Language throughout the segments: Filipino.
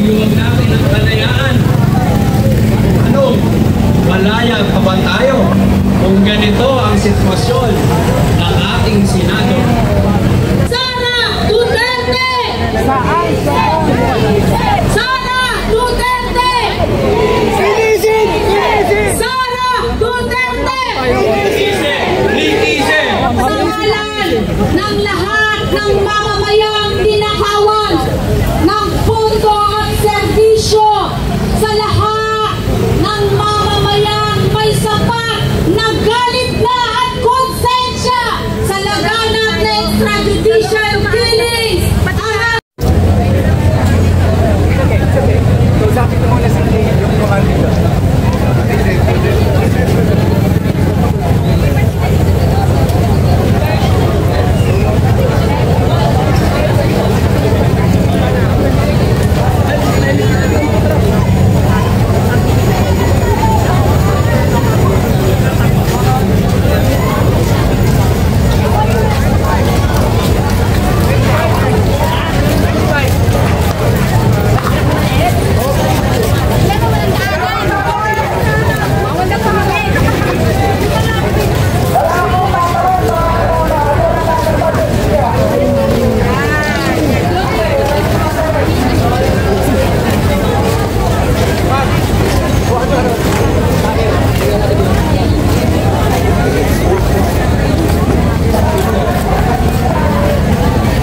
Ipagdiriwang natin ang kalayaan. Anong malaya pa ba tayo kung ganito ang sitwasyon ng ating Senado? Sara Duterte! Sara Duterte! Sara Duterte! Sa ngalan ng lahat ng mamamayang ninakawan ng pondo at serbisyo, sa lahat ng mamamayang may sapat na galit na at konsensya sa laganap na extrajudicial killings.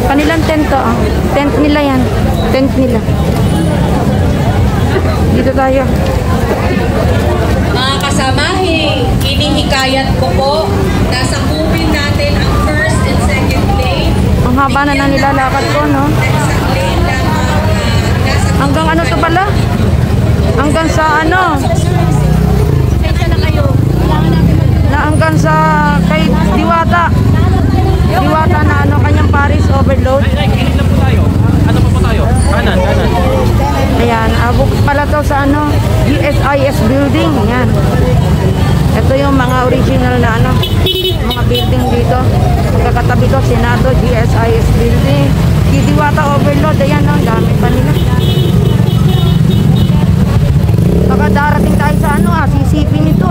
Kanilang tent to, ah. Tent nila yan. Tent nila. Dito tayo. Mga kasamahin, inihikayat ko po na sakupin natin ang first and second lane. Ang haba na nilalakad ko, no? Hanggang ano to pala? Hanggang sa ano? Na hanggang sa kay Diwata. Diwata na ano, kanyang Paris overload. Ay, na po tayo. Ano pa po tayo? Kanan. Ayan, abok pala to sa ano, USIS building. Ayan. Ito yung mga original na ano, mga building dito. Magkakatabi ko, Senado, GSIS building. Diwata overload. Ayan, no, dami pa nila. Baka darating tayo sa ano, CCP nito,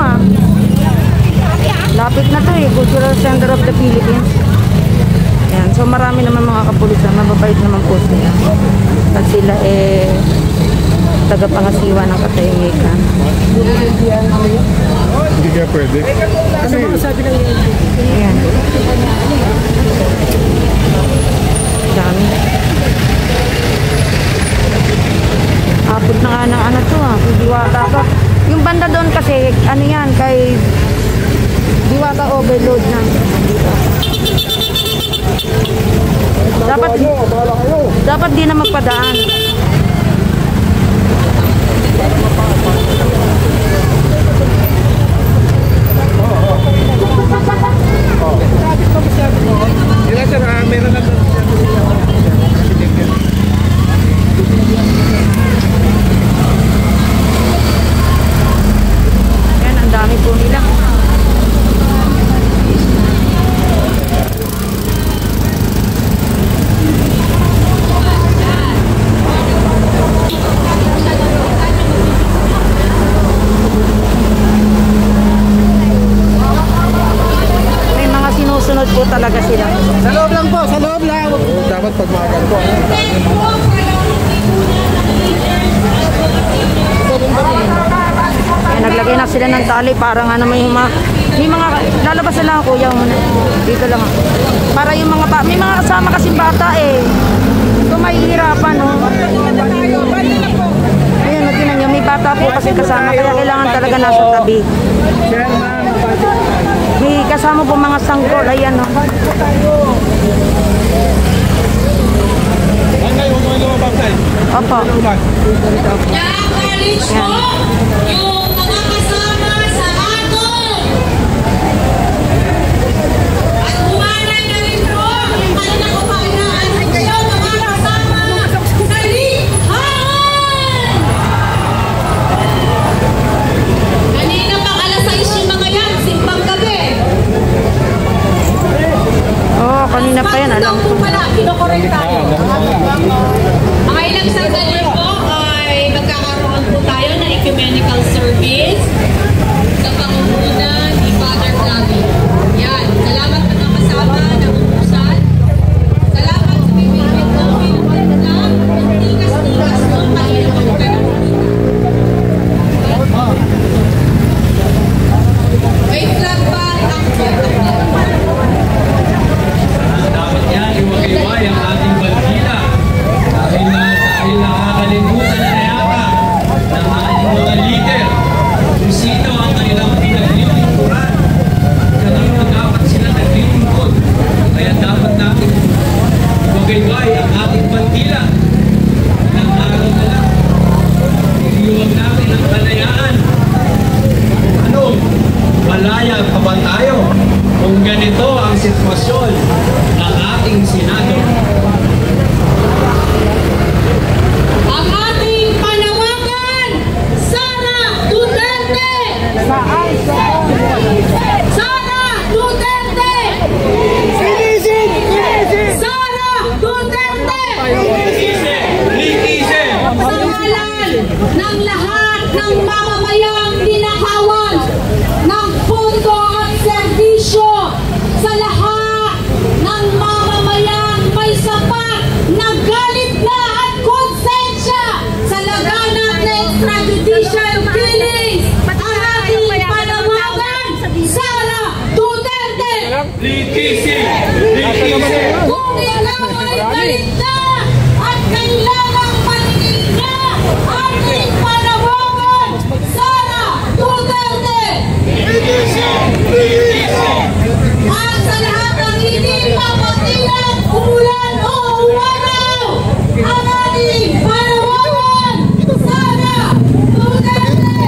Lapit na to, Cultural Center of the Philippines. Ayan, so marami naman mga kapulisan, mababait naman po sila. At sila tagapangasiwa ng katahimikan. Hindi kaya pwede. Kasi ayan. Dami. Abot na nga ng ano to, Diwata to. Yung banda doon kasi, ano yan, kay Diwata overload na. Dapat di na magpadaan. meron na yan, ang dami po nila. Sunod po talaga sila. Sa loob lang po, sa loob lang. Dapat pag magal po. Kaya naglagay na sila ng tali para nga na may mga lalabas na lang kuya muna. Dito lang. Para yung mga may mga kasama kasing bata So mahihirapan Ayun, tingnan nyo, may bata po kasi kasama kaya kailangan talaga nasa tabi. May kasama po mga sanggol. Ayan Opo. Na-acknowledge po yung mga kasama sa atin. At umanay na rin po yung kanilang upahinaan sa kayo mga kasama sa lihahan. Kanina pang alas 6 yung mga yan, simbang gabi. Oo, kanina pa yan, alam ko. Kinokorek tayo. Mga ilang sandali po ay Kung ikaw ay galit na at kailangang maningil na ating panawagan, Sara Duterte! At sa lahat ng hindi papatilan, umulan o umaraw, ang ating panawagan, Sara Duterte!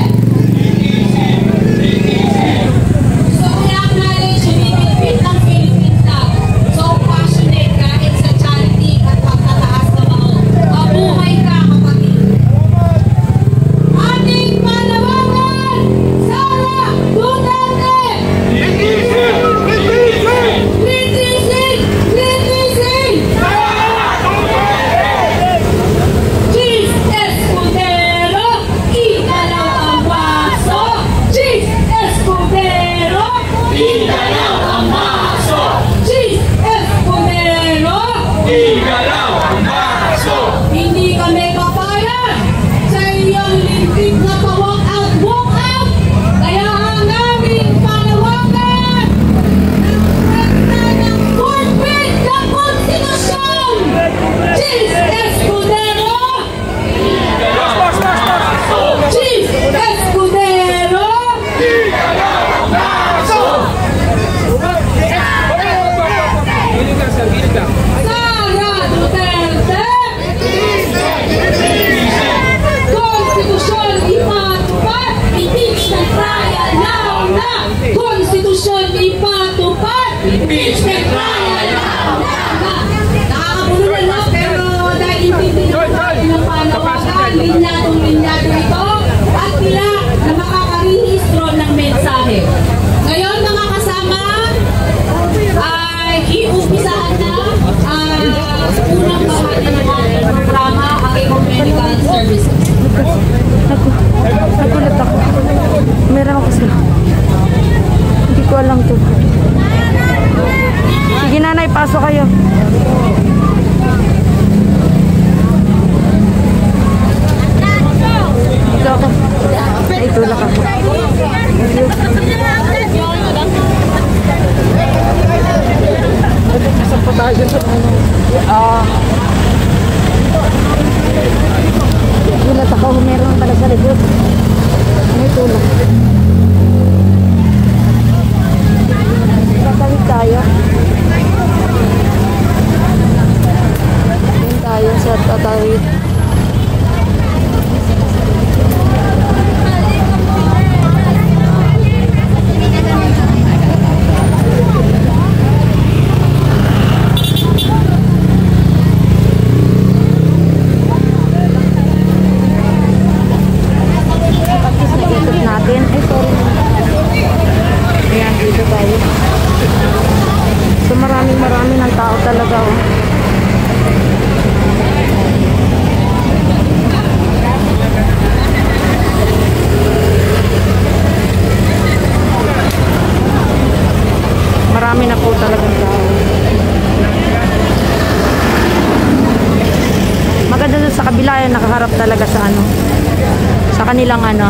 So we acknowledge binibitbit ng Philippine Flag. So passionate kahit sa charity at pagtataas na maon. Mabuhay ka, kapatid! Ating panawagan, Sara Duterte! Litisin! Litisin! Cheese Escudero, igalaw ang baso! Cheese Escudero, igalaw ang baso! Cheese Escudero, Igalaw ang baso! hindi kami papayag sa iyong lintik na pa-walk out! Kaya ang aming panawagan ng forfeit ng konstitusyon! Cheese Escudero! Cheese Escudero! Sara Duterte! Konstitusyon ipatupad! Impeachment trial now na! Konstitusyon ipatupad! Impeachment trial now na! Nakakapuno na no? Pero dahil intindihan natin ng panawagan, linyadong-linyado ito at tila na makakarehistro ng mensahe. Ngayon mga kasama, ay iumpisahan na ang unang bahagi ng ating programa, ang Econ Medical Services. Nagulat ako. Meron ako kasi. Hindi ko alam to. Sige nanay, pasok kayo. Dito ako. Ay, tulak ako. Saan pa tayo dyan? Gulat ako. Meron pala sa likod. May tulak. Tatawid tayo. Doon tayo sa tatawid. Ikot natin. Ay, sorry. Ayan, dito tayo. So, marami ng tao talaga, oh. Marami na po talagang tao. Maganda dun sa kabila, nakaharap talaga sa ano, sa kanilang ano,